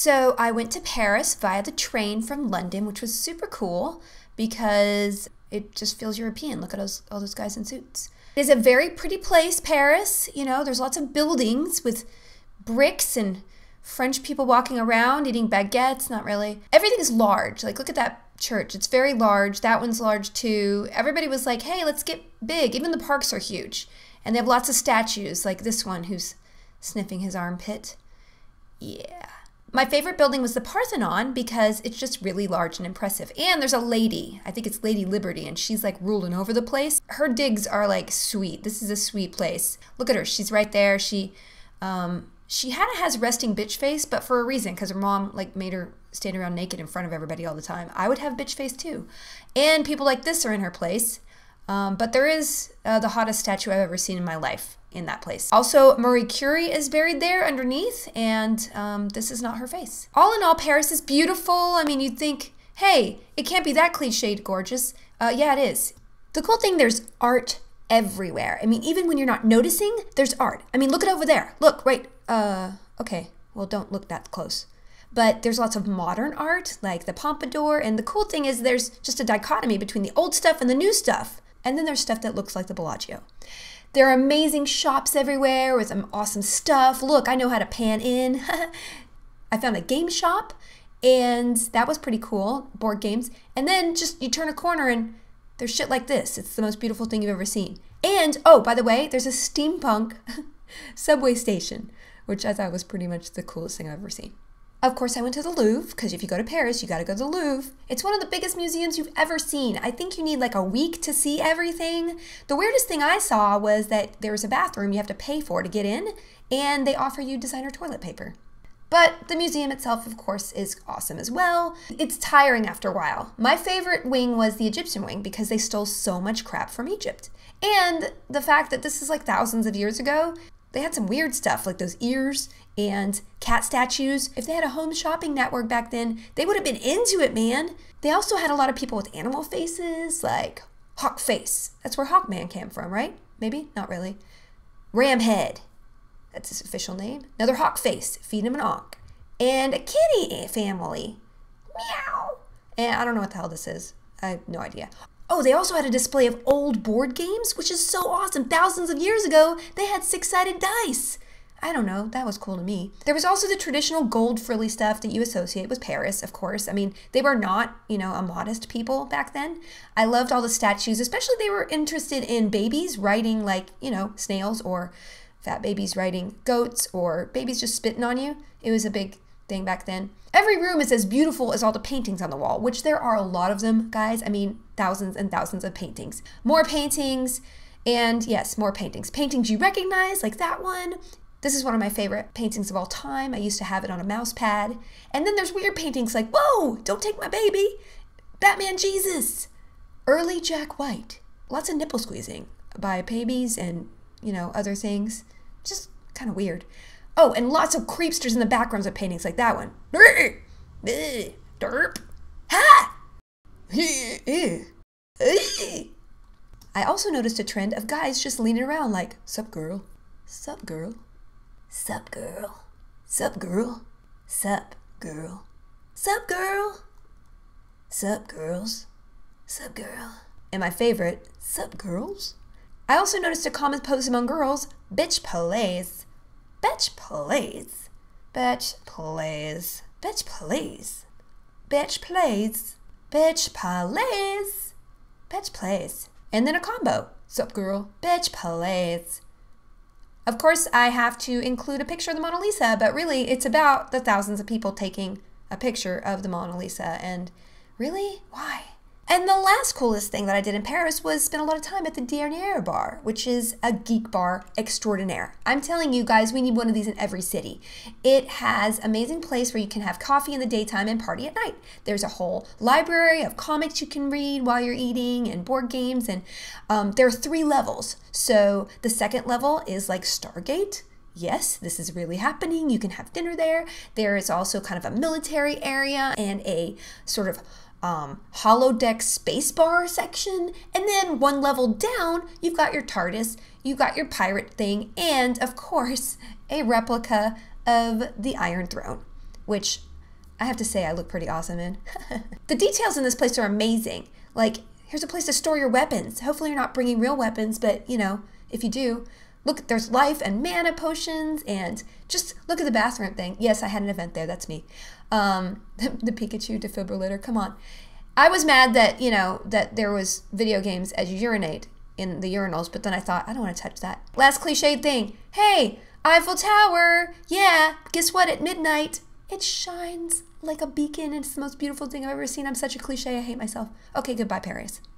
So I went to Paris via the train from London, which was super cool because it just feels European. Look at all those guys in suits. It is a very pretty place, Paris. You know, there's lots of buildings with bricks and French people walking around eating baguettes. Not really. Everything is large. Like, look at that church. It's very large. That one's large too. Everybody was like, hey, let's get big. Even the parks are huge. And they have lots of statues, like this one who's sniffing his armpit. Yeah. My favorite building was the Parthenon because it's just really large and impressive. And there's a lady, I think it's Lady Liberty, and she's like ruling over the place. Her digs are like sweet. This is a sweet place. Look at her. She's right there. She has resting bitch face, but for a reason, because her mom like made her stand around naked in front of everybody all the time. I would have bitch face too. And people like this are in her place. But there is the hottest statue I've ever seen in my life in that place. Also, Marie Curie is buried there underneath, and this is not her face. All in all, Paris is beautiful. I mean, you'd think, hey, it can't be that cliched gorgeous. Yeah, it is. The cool thing, there's art everywhere. I mean, even when you're not noticing, there's art. I mean, look it over there. Look, right. Okay, well, don't look that close. But there's lots of modern art, like the Pompadour, and the cool thing is there's just a dichotomy between the old stuff and the new stuff. And then there's stuff that looks like the Bellagio. There are amazing shops everywhere with some awesome stuff. Look, I know how to pan in. I found a game shop, and that was pretty cool, board games. And then just you turn a corner and there's shit like this. It's the most beautiful thing you've ever seen. And, oh, by the way, there's a steampunk subway station, which I thought was pretty much the coolest thing I've ever seen. Of course, I went to the Louvre, because if you go to Paris, you gotta go to the Louvre. It's one of the biggest museums you've ever seen. I think you need like a week to see everything. The weirdest thing I saw was that there was a bathroom you have to pay for to get in, and they offer you designer toilet paper. But the museum itself, of course, is awesome as well. It's tiring after a while. My favorite wing was the Egyptian wing because they stole so much crap from Egypt. And the fact that this is like thousands of years ago, they had some weird stuff like those ears and cat statues. If they had a home shopping network back then, they would have been into it, man. They also had a lot of people with animal faces, like Hawk Face. That's where Hawkman came from, right? Maybe? Not really. Ram Head. That's his official name. Another Hawk Face. Feed him an ankh. And a kitty family. Meow. And I don't know what the hell this is. I have no idea. Oh, they also had a display of old board games, which is so awesome. Thousands of years ago, they had six-sided dice. I don't know, that was cool to me. There was also the traditional gold frilly stuff that you associate with Paris, of course. I mean, they were not, a modest people back then. I loved all the statues, especially they were interested in babies riding like, snails, or fat babies riding goats, or babies just spitting on you. It was a big thing back then. Every room is as beautiful as all the paintings on the wall, which there are a lot of them, guys. I mean, thousands and thousands of paintings. More paintings, and yes, more paintings. Paintings you recognize, like that one. This is one of my favorite paintings of all time. I used to have it on a mouse pad. And then there's weird paintings like, whoa, don't take my baby. Batman Jesus. Early Jack White. Lots of nipple squeezing by babies and, other things. Just kind of weird. Oh, and lots of creepsters in the backgrounds of paintings like that one. Derp. Ha! I also noticed a trend of guys just leaning around like, sup girl, sup girl, sup girl, sup girl, sup girl, sup girl, sup girls, sup girl. And my favorite, sup girls. I also noticed a common pose among girls, bitch plays. Bitch plays. Bitch plays. Bitch plays. Bitch plays. Bitch plays. Bitch plays. And then a combo. Sup girl. Bitch plays. Of course, I have to include a picture of the Mona Lisa, but really it's about the thousands of people taking a picture of the Mona Lisa. And really, why? And the last coolest thing that I did in Paris was spend a lot of time at the Dernier Bar, which is a geek bar extraordinaire. I'm telling you guys, we need one of these in every city. It has an amazing place where you can have coffee in the daytime and party at night. There's a whole library of comics you can read while you're eating and board games, and there are 3 levels. So the second level is like Stargate. Yes, this is really happening. You can have dinner there. There is also kind of a military area and a sort of holodeck spacebar section, and then 1 level down you've got your TARDIS, you've got your pirate thing, and of course a replica of the Iron Throne, which I have to say I look pretty awesome in. The details in this place are amazing. Like, here's a place to store your weapons. Hopefully you're not bringing real weapons, but, you know, if you do, look, there's life and mana potions, and just look at the bathroom thing. Yes, I had an event there. That's me. The Pikachu defibrillator. Come on. I was mad that, you know, that there was video games as you urinate in the urinals, but then I thought, I don't want to touch that. Last cliched thing. Hey, Eiffel Tower. Yeah, guess what? At midnight, it shines like a beacon. It's the most beautiful thing I've ever seen. I'm such a cliche. I hate myself. Okay, goodbye, Paris.